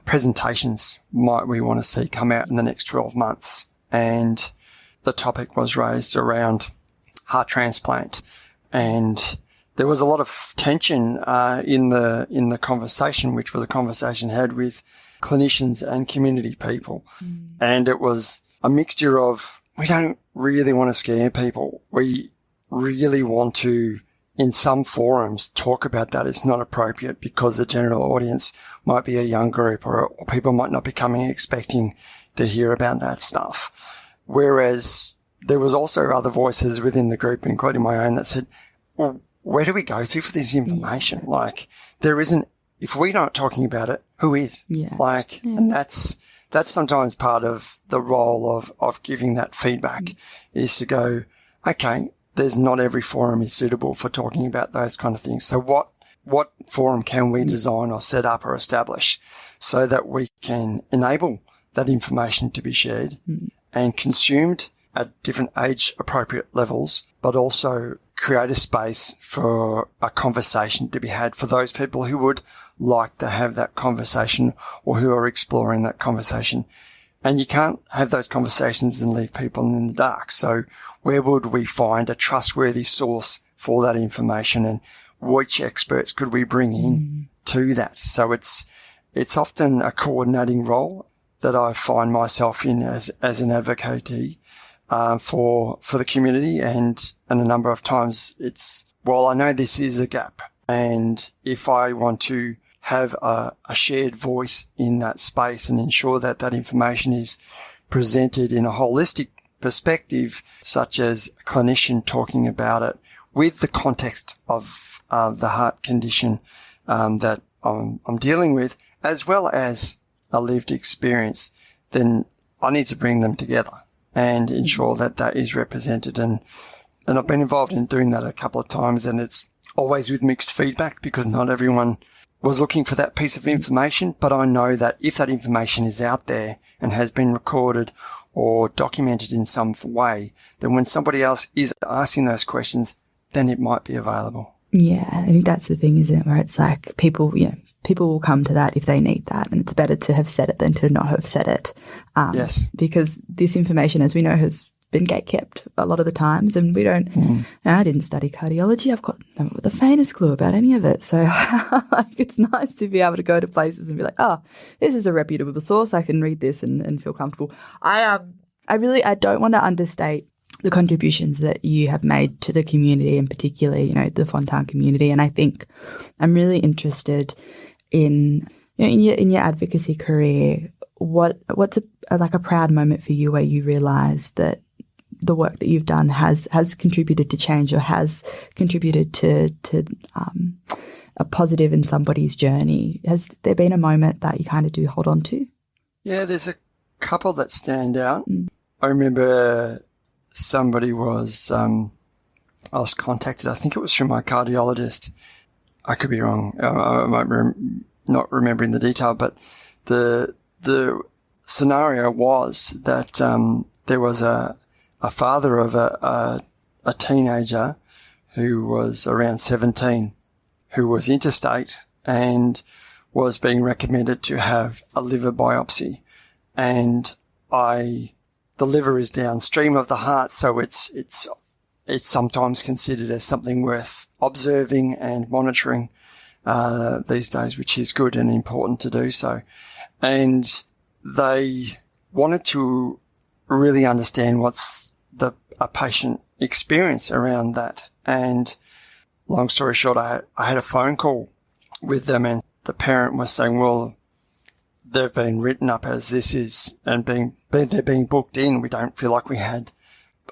presentations might we want to see come out in the next 12 months. And the topic was raised around heart transplant. And there was a lot of tension in the conversation, which was a conversation had with clinicians and community people. And it was a mixture of, we don't really want to scare people. We really want to, in some forums, talk about that. It's not appropriate because the general audience might be a young group, or people might not be expecting to hear about that stuff. Whereas there was also other voices within the group, including my own, that said, well, where do we go to for this information? Like, there isn't, if we're not talking about it, who is? And that's sometimes part of the role of giving that feedback, is to go, okay, there's not every forum is suitable for talking about those kind of things. So what forum can we design or set up or establish so that we can enable that information to be shared and consumed at different age appropriate levels, but also create a space for a conversation to be had for those people who would like to have that conversation or who are exploring that conversation. And you can't have those conversations and leave people in the dark. So where would we find a trustworthy source for that information, and which experts could we bring in to that? So it's often a coordinating role that I find myself in as an advocate for the community, and a number of times it's, well, I know this is a gap, and if I want to have a shared voice in that space and ensure that that information is presented in a holistic perspective, such as a clinician talking about it with the context of the heart condition that I'm dealing with, as well as a lived experience, then I need to bring them together and ensure that that is represented. And I've been involved in doing that a couple of times, and it's always with mixed feedback because not everyone was looking for that piece of information. But I know that if that information is out there and has been recorded or documented in some way, then when somebody else is asking those questions, then it might be available. Yeah, I think that's the thing, isn't it? Where it's like people will come to that if they need that, and it's better to have said it than to not have said it. Yes. Because this information, as we know, has been gatekept a lot of the times, and we don't. I didn't study cardiology. I've got not the faintest clue about any of it. So it's nice to be able to go to places and be like, oh, this is a reputable source. I can read this and feel comfortable. I don't want to understate the contributions that you have made to the community, and particularly, the Fontan community. And I think I'm really interested in your advocacy career. What's a proud moment for you where you realise that the work that you've done has contributed to change, or has contributed to a positive in somebody's journey? Has there been a moment that you kind of do hold on to? Yeah, there's a couple that stand out. I remember somebody was, I was contacted, I think it was from my cardiologist. I could be wrong. I might not remembering the detail, but the scenario was that there was a father of a teenager who was around 17 who was interstate and was being recommended to have a liver biopsy. And the liver is downstream of the heart, so it's sometimes considered as something worth observing and monitoring these days, which is good and important to do so. And they wanted to really understand what's a patient experience around that. And long story short, I had a phone call with them, and the parent was saying, well, they've been written up as this is, and they're being booked in. We don't feel like we had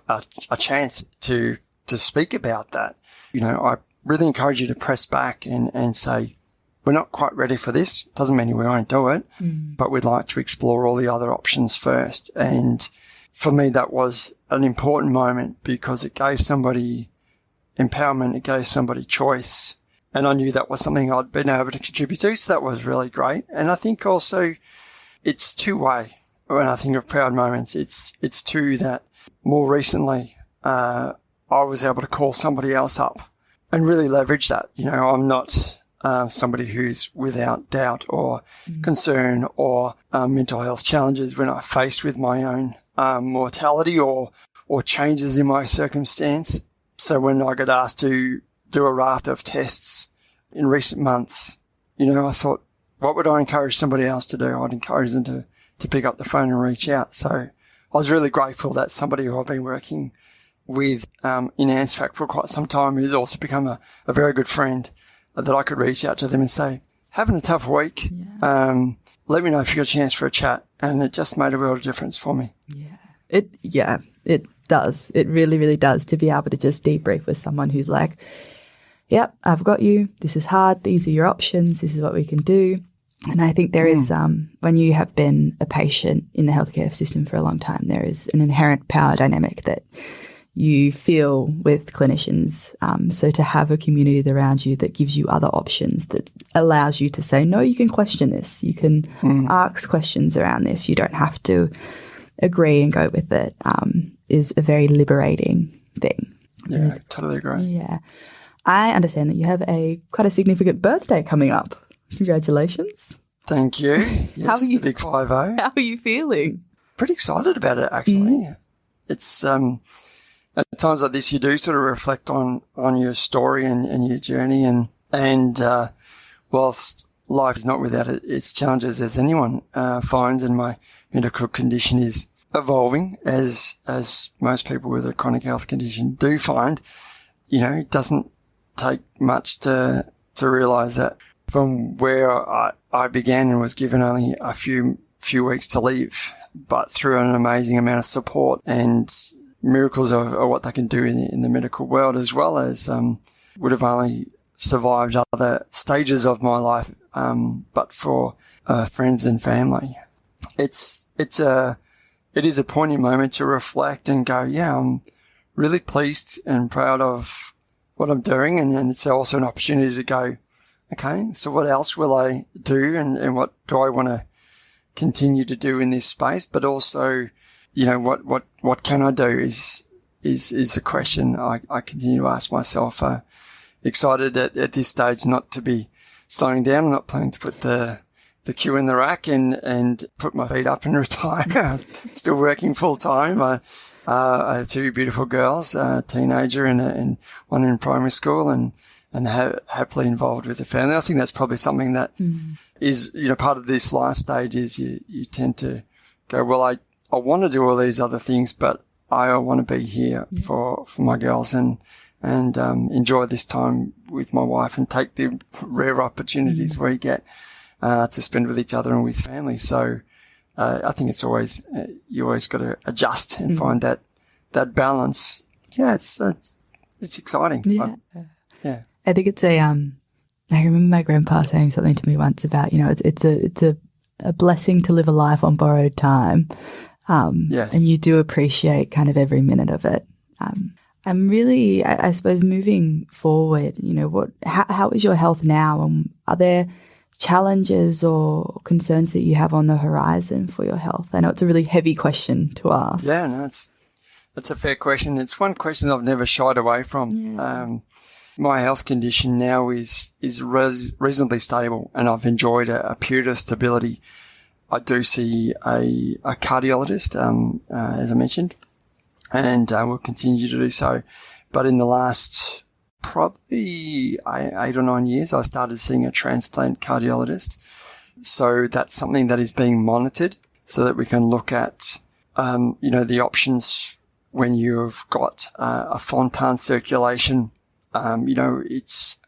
a chance to speak about that. I really encourage you to press back and say, we're not quite ready for this. Doesn't mean we won't do it, but we'd like to explore all the other options first. And for me, that was an important moment because it gave somebody empowerment, it gave somebody choice. And I knew that was something I'd been able to contribute to, so that was really great. And I think also it's two-way. When I think of proud moments, it's two that more recently I was able to call somebody else up and really leverage that. I'm not somebody who's without doubt or concern or mental health challenges when I'm faced with my own mortality or changes in my circumstance. So when I got asked to do a raft of tests in recent months, I thought, what would I encourage somebody else to do? I'd encourage them to pick up the phone and reach out. So I was really grateful that somebody who I've been working with in ANZFAC for quite some time, who's also become a very good friend, that I could reach out to them and say, having a tough week, let me know if you got a chance for a chat. And it just made a world of difference for me. It does. It really, really does, to be able to just debrief with someone who's like, yep, I've got you. This is hard. These are your options. This is what we can do. And I think there is, when you have been a patient in the healthcare system for a long time, there is an inherent power dynamic that you feel with clinicians. So to have a community around you that gives you other options, that allows you to say, no, you can question this. You can ask questions around this. You don't have to agree and go with it, is a very liberating thing. Yeah, I totally agree. Yeah. I understand that you have quite a significant birthday coming up. Congratulations. Thank you. Yes, the big 5-0. How are you feeling? Pretty excited about it, actually. It's at times like this, you do sort of reflect on your story and your journey, and whilst life is not without its challenges, as anyone finds, and my medical condition is evolving, as most people with a chronic health condition do find, it doesn't take much to realise that from where I began and was given only a few weeks to live, but through an amazing amount of support and miracles of what they can do in the medical world, as well as would have only survived other stages of my life, but for friends and family. It is a poignant moment to reflect and go, yeah, I'm really pleased and proud of what I'm doing, and it's also an opportunity to go, okay, so what else will I do, and what do I want to continue to do in this space? But also, what can I do is the question I continue to ask myself. Excited at this stage not to be slowing down. I'm not planning to put the queue in the rack and put my feet up and retire. Still working full time. I have two beautiful girls, a teenager and one in primary school, and happily involved with the family. I think that's probably something that is, part of this life stage is you tend to go, well, I want to do all these other things, but I want to be here for my girls and enjoy this time with my wife and take the rare opportunities we get to spend with each other and with family. So I think it's always you always got to adjust and find that balance. Yeah, it's exciting. Yeah. I think it's I remember my grandpa saying something to me once about, it's a blessing to live a life on borrowed time. Yes. And you do appreciate kind of every minute of it. I'm really, I suppose, moving forward, how is your health now? And are there challenges or concerns that you have on the horizon for your health? I know it's a really heavy question to ask. Yeah, no, that's a fair question. It's one question I've never shied away from. my health condition now is reasonably stable, and I've enjoyed a period of stability. I do see a cardiologist, as I mentioned, and will continue to do so. But in the last probably 8 or 9 years, I started seeing a transplant cardiologist. So that's something that is being monitored so that we can look at, the options when you've got a Fontan circulation. It's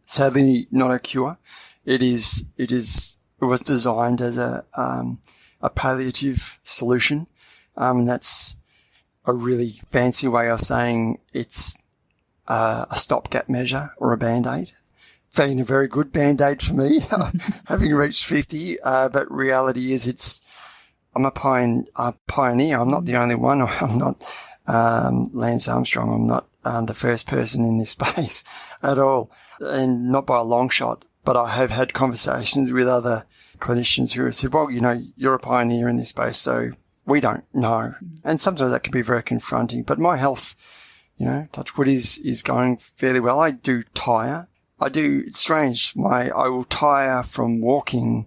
sadly not a cure. It was designed as a palliative solution. That's a really fancy way of saying it's a stopgap measure or a Band-Aid. It's been a very good Band-Aid for me, having reached 50. But reality is I'm a pioneer. I'm not the only one. I'm not Lance Armstrong. I'm not the first person in this space at all, and not by a long shot. But I have had conversations with other clinicians who have said, well, you're a pioneer in this space, so we don't know. And sometimes that can be very confronting. But my health, touch wood, is going fairly well. I do tire. It's strange. I will tire from walking,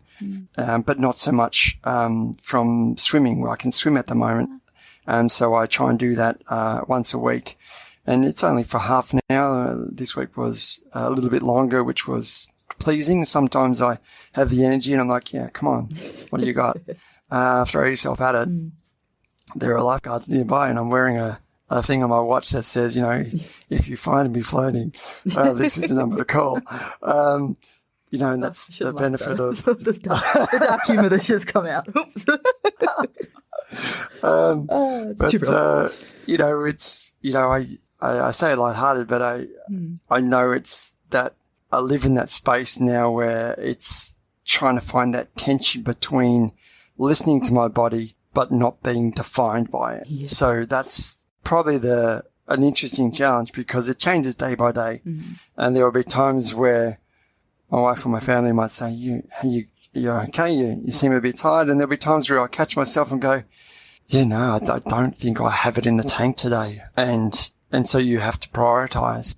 but not so much from swimming, where I can swim at the moment. So I try and do that once a week. And it's only for half an hour. This week was a little bit longer, which was pleasing. Sometimes I have the energy and I'm like, yeah, come on, what do you got? Throw yourself at it. There are lifeguards nearby, and I'm wearing a thing on my watch that says, if you find me floating, this is the number to call. And that's the benefit of the dark humour that's just come out. Oops. I say it lighthearted, but I know it's that I live in that space now where it's trying to find that tension between listening to my body but not being defined by it. Yeah. So that's probably an interesting challenge, because it changes day by day. And there will be times where my wife or my family might say, you're okay, you seem a bit tired. And there'll be times where I catch myself and go, I don't think I have it in the tank today. And so you have to prioritize.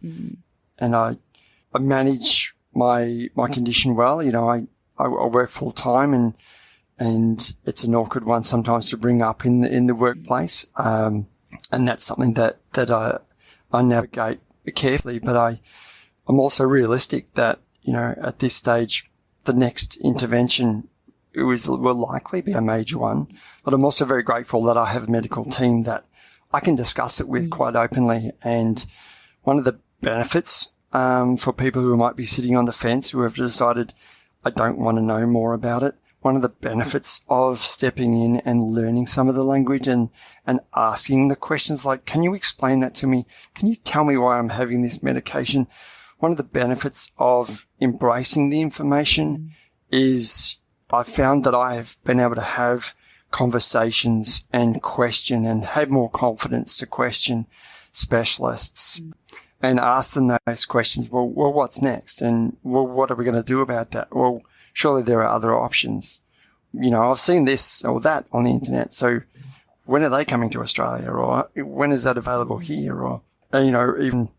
And I manage my condition well. I work full time, and it's an awkward one sometimes to bring up in the workplace. And that's something that I navigate carefully. But I'm also realistic that, at this stage, the next intervention will likely be a major one. But I'm also very grateful that I have a medical team that I can discuss it with quite openly. And one of the benefits for people who might be sitting on the fence, who have decided, I don't want to know more about it, one of the benefits of stepping in and learning some of the language and asking the questions like, can you explain that to me? Can you tell me why I'm having this medication? One of the benefits of embracing the information is I've found that I have been able to have conversations and question and have more confidence to question specialists and ask them those questions. Well, what's next? And what are we going to do about that? Well, surely there are other options. I've seen this or that on the internet. So when are they coming to Australia, or when is that available here? Or, even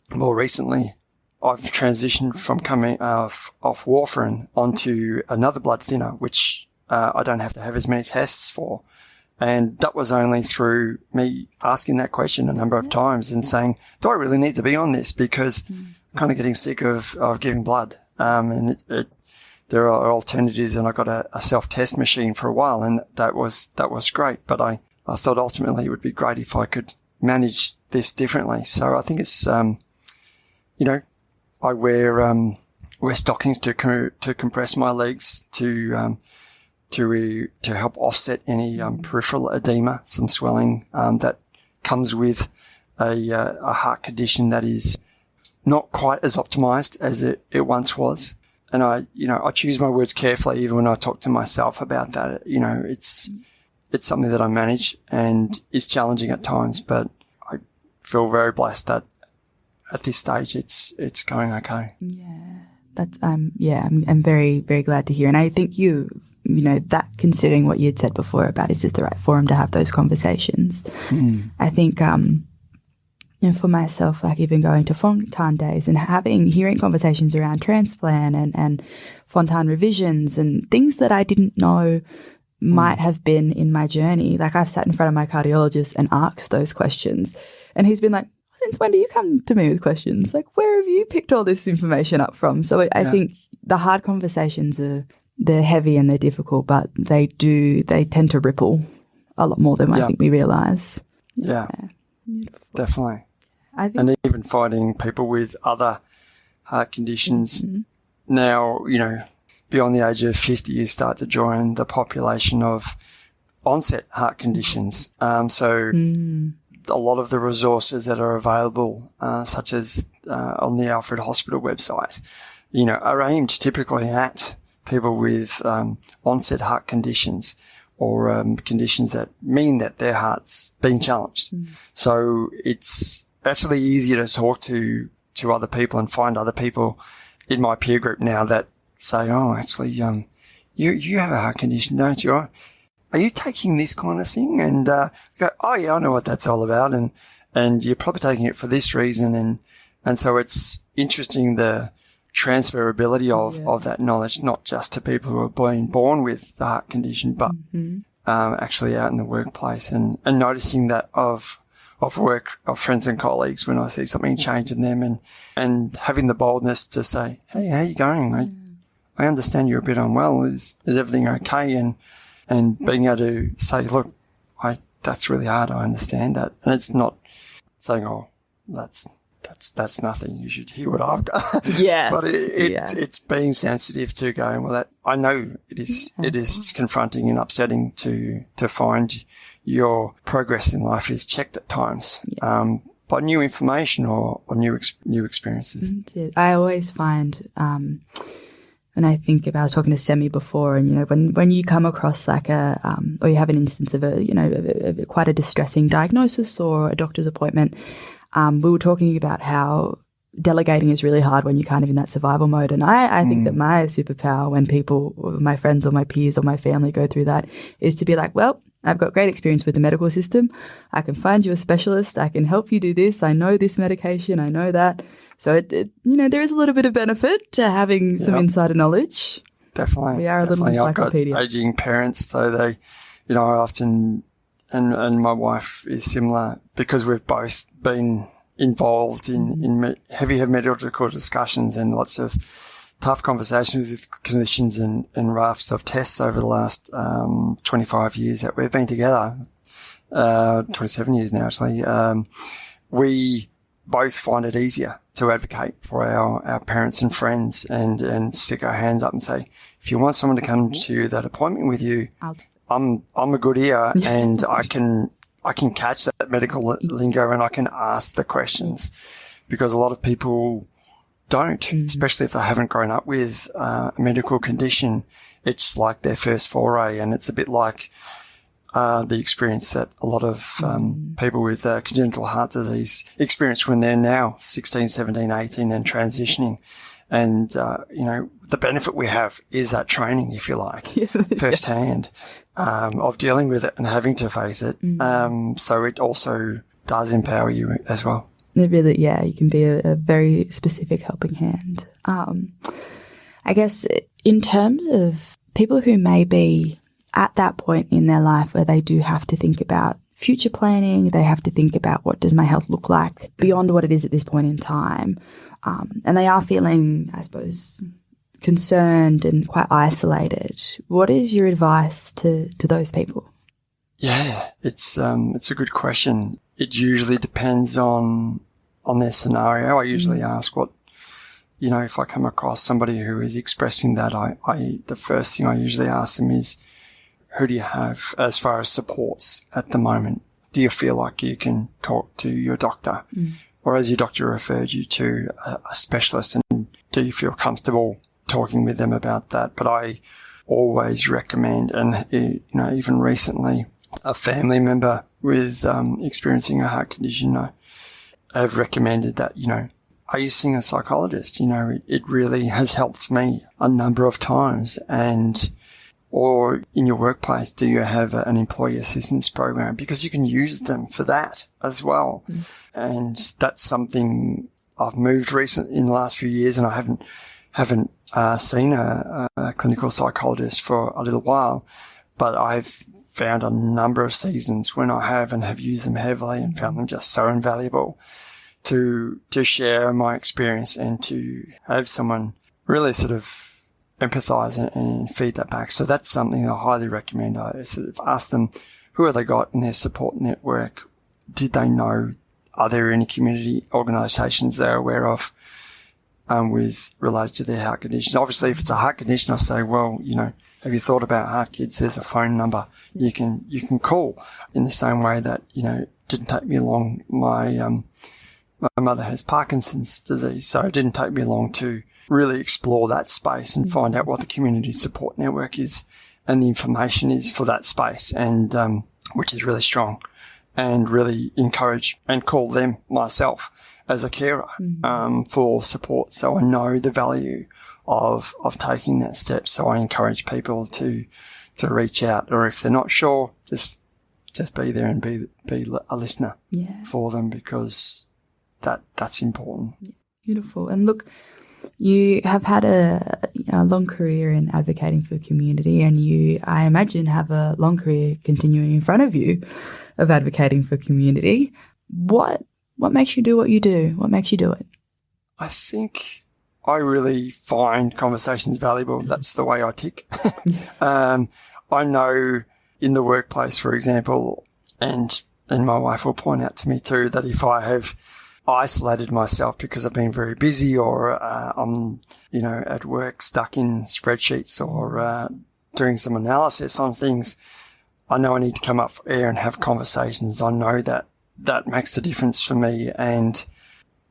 more recently, I've transitioned from coming off warfarin onto another blood thinner, which I don't have to have as many tests for. And that was only through me asking that question a number of times and saying, do I really need to be on this? Because I'm kind of getting sick of giving blood. And there are alternatives, and I got a self-test machine for a while, and that was great. But I thought ultimately it would be great if I could manage this differently. So I think it's, I wear stockings to compress my legs to help offset any peripheral edema, some swelling that comes with a heart condition that is not quite as optimized as it once was. And I choose my words carefully even when I talk to myself about that. It's something that I manage and is challenging at times, but I feel very blessed that at this stage it's going okay. Yeah, that's I'm very, very glad to hear. And I think that considering what you'd said before about is this the right forum to have those conversations, I think And for myself, like even going to Fontan days and hearing conversations around transplant and Fontan revisions and things that I didn't know might have been in my journey. Like I've sat in front of my cardiologist and asked those questions, and he's been like, since when do you come to me with questions? Like, where have you picked all this information up from? So I think the hard conversations they're heavy and they're difficult, but they tend to ripple a lot more than I think we realise. Yeah, definitely. And even finding people with other heart conditions now, beyond the age of 50, you start to join the population of onset heart conditions. A lot of the resources that are available, such as on the Alfred Hospital website, are aimed typically at people with onset heart conditions or conditions that mean that their heart's been challenged. So it's actually easier to talk to other people and find other people in my peer group now that say, oh, actually, you have a heart condition, don't you? Are you taking this kind of thing? And go, oh yeah, I know what that's all about, and you're probably taking it for this reason, and so it's interesting the transferability of that knowledge, not just to people who are being born with the heart condition, but actually out in the workplace, and noticing that of work, of friends and colleagues when I see something change in them, and having the boldness to say, hey, how you going? I understand you're a bit unwell. Is everything okay? And being able to say, look, that's really hard. I understand that. And it's not saying, oh, that's nothing. You should hear what I've got. Yes. But it's being sensitive to going, well, that I know it is confronting and upsetting to find your progress in life is checked at times by new information or new experiences. I always find and I think about, I was talking to Semi before, and when you come across like or you have an instance of quite a distressing diagnosis or a doctor's appointment, we were talking about how delegating is really hard when you're kind of in that survival mode. And I think that my superpower when people, my friends or my peers or my family go through that is to be like, well, I've got great experience with the medical system. I can find you a specialist. I can help you do this. I know this medication. I know that. So, there is a little bit of benefit to having some insider knowledge. Definitely. We are a little encyclopedia. I've got aging parents, so they, I often, and my wife is similar because we've both been involved in heavy medical discussions and lots of tough conversations with clinicians and rafts of tests over the last 25 years that we've been together, 27 years now actually. We both find it easier to advocate for our parents and friends and stick our hands up and say, if you want someone to come to that appointment with you, I'm a good ear and I can catch that medical lingo and I can ask the questions, because a lot of people don't, especially if they haven't grown up with a medical condition. It's like their first foray, and it's a bit like the experience that a lot of people with congenital heart disease experience when they're now 16, 17, 18 and transitioning. And, the benefit we have is that training, if you like, firsthand, of dealing with it and having to face it. So it also does empower you as well. It really, you can be a very specific helping hand. I guess in terms of people who may be at that point in their life where they do have to think about future planning, they have to think about what does my health look like beyond what it is at this point in time. And they are feeling, I suppose, concerned and quite isolated. What is your advice to those people? Yeah, it's a good question. It usually depends on their scenario. I usually ask what, if I come across somebody who is expressing that, the first thing I usually ask them is, who do you have as far as supports at the moment? Do you feel like you can talk to your doctor? Or has your doctor referred you to a specialist, and do you feel comfortable talking with them about that? But I always recommend, and even recently, a family member with experiencing a heart condition, I have recommended that, are you seeing a psychologist? It really has helped me a number of times. And Or in your workplace, do you have an employee assistance program? Because you can use them for that as well. And that's something I've moved recently in the last few years, and I haven't seen a clinical psychologist for a little while, but I've found a number of seasons when I have used them heavily and found them just so invaluable to share my experience and to have someone really sort of empathize and feed that back. So that's something I highly recommend. I sort of ask them, who have they got in their support network? Did they know? Are there any community organisations they're aware of with related to their heart conditions? Obviously, if it's a heart condition, I'll say, well, have you thought about HeartKids? There's a phone number you can call. In the same way that it didn't take me long. My mother has Parkinson's disease, so it didn't take me long to really explore that space and find out what the community support network is and the information is for that space, and which is really strong, and really encourage and call them myself as a carer for support. So I know the value of taking that step. So I encourage people to reach out, or if they're not sure, just be there and be a listener for them, because that's important. Beautiful. And look, you have had a long career in advocating for community, and you, I imagine, have a long career continuing in front of you of advocating for community. What makes you do what you do? What makes you do it? I think I really find conversations valuable. That's the way I tick. I know in the workplace, for example, and my wife will point out to me too, that if I have isolated myself because I've been very busy, or I'm, at work stuck in spreadsheets, or doing some analysis on things, I know I need to come up for air and have conversations. I know that makes a difference for me, and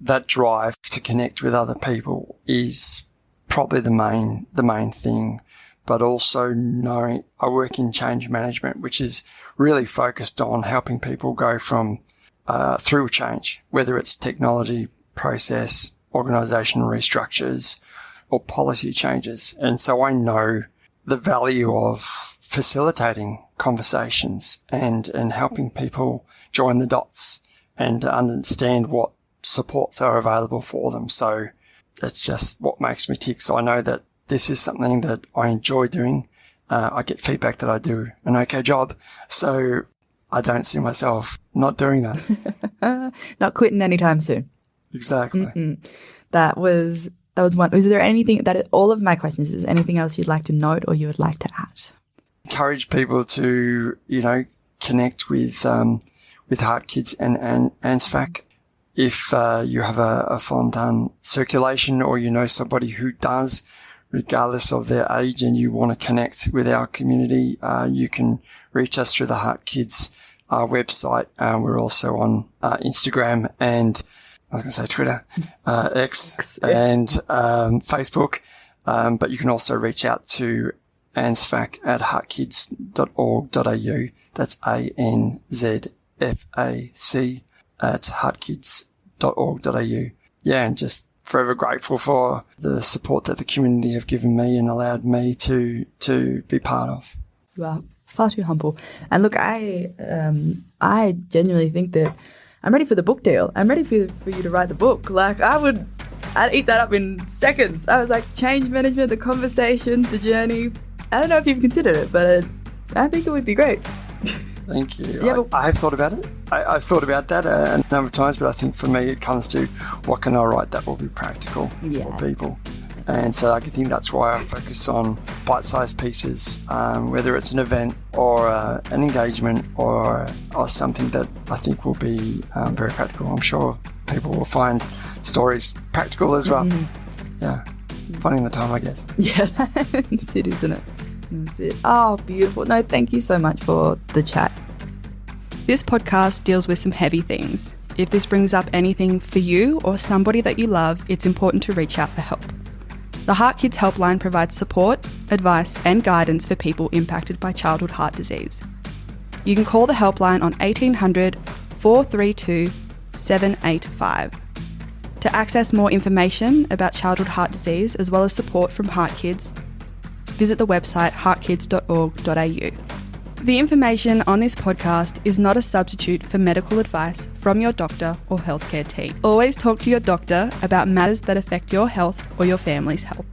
that drive to connect with other people is probably the main thing. But also knowing I work in change management, which is really focused on helping people go from through change, whether it's technology, process, organizational restructures, or policy changes. And so I know the value of facilitating conversations and helping people join the dots and understand what supports are available for them. So that's just what makes me tick. So I know that this is something that I enjoy doing. I get feedback that I do an okay job. So I don't see myself not doing that. Not quitting anytime soon. Exactly. That was one. Was there anything that all of my questions? Is there anything else you'd like to note or you would like to add? Encourage people to, connect with HeartKids and ANZFAC. If you have a Fontan circulation, or somebody who does, regardless of their age, and you want to connect with our community, you can reach us through the HeartKids website. We're also on Instagram and I was going to say Twitter, X, and Facebook. But you can also reach out to ANZFAC at heartkids.org.au. That's ANZFAC at heartkids.org.au. Yeah, and just forever grateful for the support that the community have given me and allowed me to be part of. You are far too humble. And look, I genuinely think that I'm ready for the book deal. I'm ready for you to write the book. Like, I'd eat that up in seconds. I was like, change management, the conversation, the journey. I don't know if you've considered it, but I think it would be great. Thank you. Yeah, I have thought about it. I've thought about that a number of times, but I think for me it comes to what can I write that will be practical for people. And so I think that's why I focus on bite-sized pieces, whether it's an event or an engagement or something that I think will be very practical. I'm sure people will find stories practical as well. Yeah, finding the time, I guess. Yeah, that's it, isn't it? That's it. Oh, beautiful. No, thank you so much for the chat. This podcast deals with some heavy things. If this brings up anything for you or somebody that you love, it's important to reach out for help. The HeartKids helpline provides support, advice and guidance for people impacted by childhood heart disease. You can call the helpline on 1800 432 785. To access more information about childhood heart disease as well as support from HeartKids, visit the website heartkids.org.au. The information on this podcast is not a substitute for medical advice from your doctor or healthcare team. Always talk to your doctor about matters that affect your health or your family's health.